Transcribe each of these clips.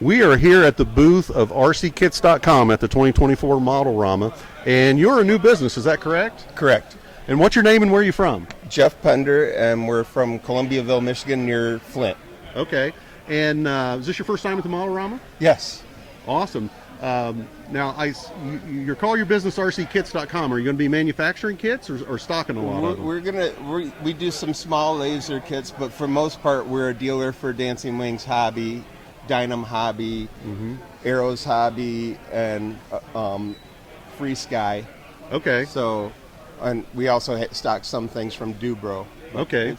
We are here at the booth of rckits.com at the 2024 Modelrama, and you're a new business, is that correct? Correct. And what's your name and where are you from? Jeff Pender, and we're from Columbiaville, Michigan, near Flint. Okay. And is this your first time at the Modelrama? Yes. Awesome. Now, you call your business rckits.com. Are you going to be manufacturing kits or stocking a lot of them? We do some small laser kits, but for most part, we're a dealer for Dancing Wings Hobby, Dynam Hobby, Arrows Hobby, and Free Sky. Okay. So, and we also stock some things from Dubro. Okay.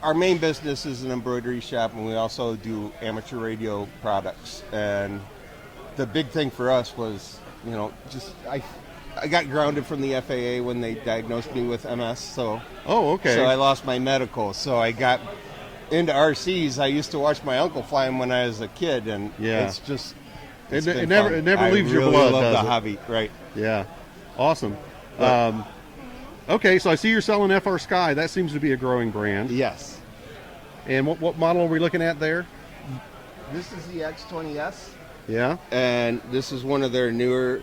Our main business is an embroidery shop, and we also do amateur radio products. And the big thing for us was, I got grounded from the FAA when they diagnosed me with MS. So, okay. So I lost my medical. So I got into RCs. I used to watch my uncle fly them when I was a kid, and it's just it never leaves your blood. I really love the it? hobby, right? Yeah, awesome. Okay, so I see you're selling FR Sky. That seems to be a growing brand. Yes. And what model are we looking at there? This is the X20S. Yeah. And this is one of their newer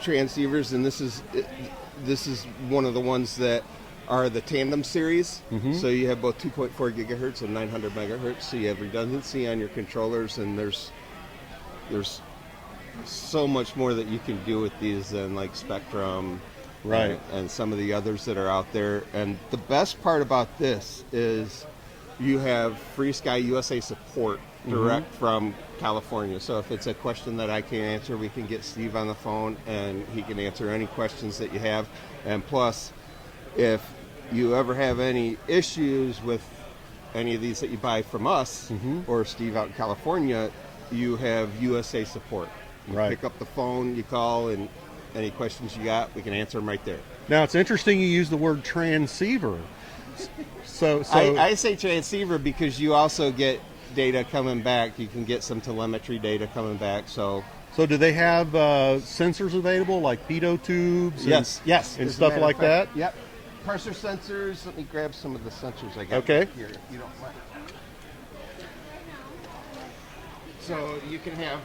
transceivers, and this is one of the ones that are the tandem series. So you have both 2.4 gigahertz and 900 megahertz. So you have redundancy on your controllers, and there's so much more that you can do with these than like Spectrum. Right. And some of the others that are out there. And the best part about this is you have Free Sky USA support direct from California. So if it's a question that I can't answer, we can get Steve on the phone and he can answer any questions that you have. And plus, if you ever have any issues with any of these that you buy from us or Steve out in California, you have USA support. You pick up the phone, you call, and any questions you got, we can answer them right there. Now, it's interesting you use the word transceiver. So I say transceiver because you also get data coming back. You can get some telemetry data coming back. So do they have sensors available, like pitot tubes? Yes. And stuff like that? Yep. Pressure sensors. Let me grab some of the sensors I got here, if you don't mind. So you can have...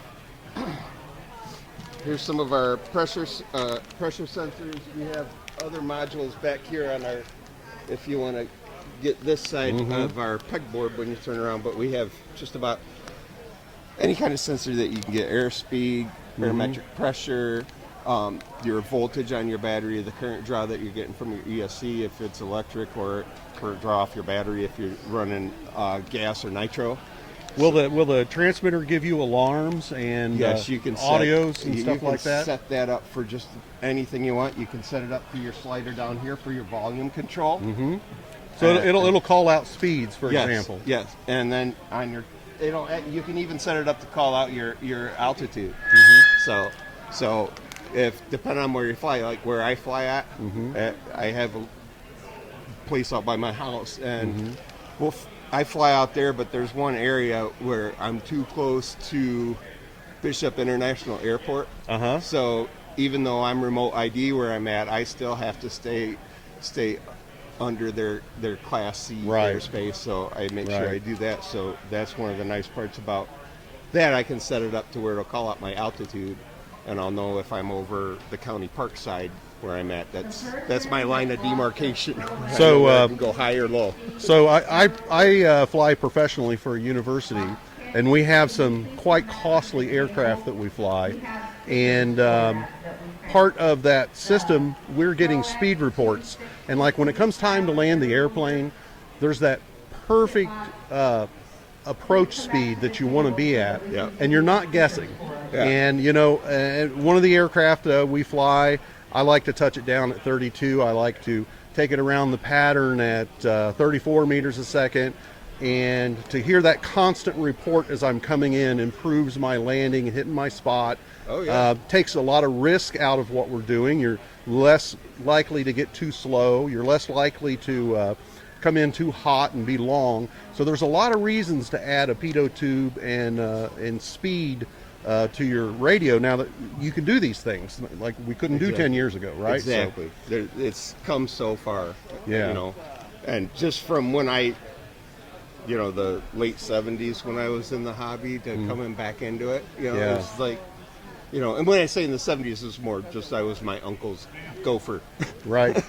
Here's some of our pressure sensors. We have other modules back here on our, if you want to get this side of our pegboard when you turn around, but we have just about any kind of sensor that you can get: airspeed, barometric pressure, your voltage on your battery, the current draw that you're getting from your ESC if it's electric, or current draw off your battery if you're running gas or nitro. Will the transmitter give you alarms and yes, you can audios and stuff like that? Set that up for just anything you want. You can set it up for your slider down here for your volume control. So it'll call out speeds, for example. Yes, and then on your you can even set it up to call out your altitude. So if depending on where you fly, like where I fly at, I have a place out by my house, and I fly out there, but there's one area where I'm too close to Bishop International Airport. So even though I'm remote ID where I'm at, I still have to stay under their Class C airspace. So I make sure I do that. So that's one of the nice parts about that. I can set it up to where it'll call out my altitude, and I'll know if I'm over the county park side where I'm at. That's my line of demarcation. So I can go high or low. So I fly professionally for a university, and we have some quite costly aircraft that we fly, and part of that system, we're getting speed reports, and like when it comes time to land the airplane, there's that perfect approach speed that you want to be at, and you're not guessing. And one of the aircraft we fly, I like to touch it down at 32. I like to take it around the pattern at 34 meters a second. And to hear that constant report as I'm coming in improves my landing and hitting my spot. Takes a lot of risk out of what we're doing. You're less likely to get too slow. You're less likely to come in too hot and be long. So there's a lot of reasons to add a pitot tube and speed to your radio now that you can do these things like we couldn't do 10 years ago, right? Exactly. It's come so far. And just from when I you know, the late 70s when I was in the hobby to coming back into it. You know, Yeah. it's like, you know, and when I say in the 70s, it's more just I was my uncle's gopher. Right.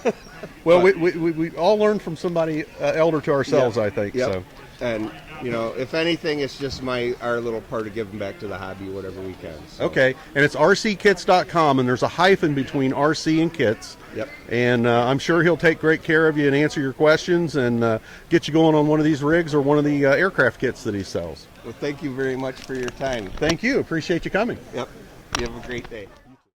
Well, we all learned from somebody elder to ourselves, I think. Yep. So. And, you know, if anything, it's just our little part of giving back to the hobby, whatever we can. So. Okay, and it's rckits.com, and there's a hyphen between RC and kits. Yep. And I'm sure he'll take great care of you and answer your questions and get you going on one of these rigs or one of the aircraft kits that he sells. Well, thank you very much for your time. Thank you. Appreciate you coming. Yep. You have a great day.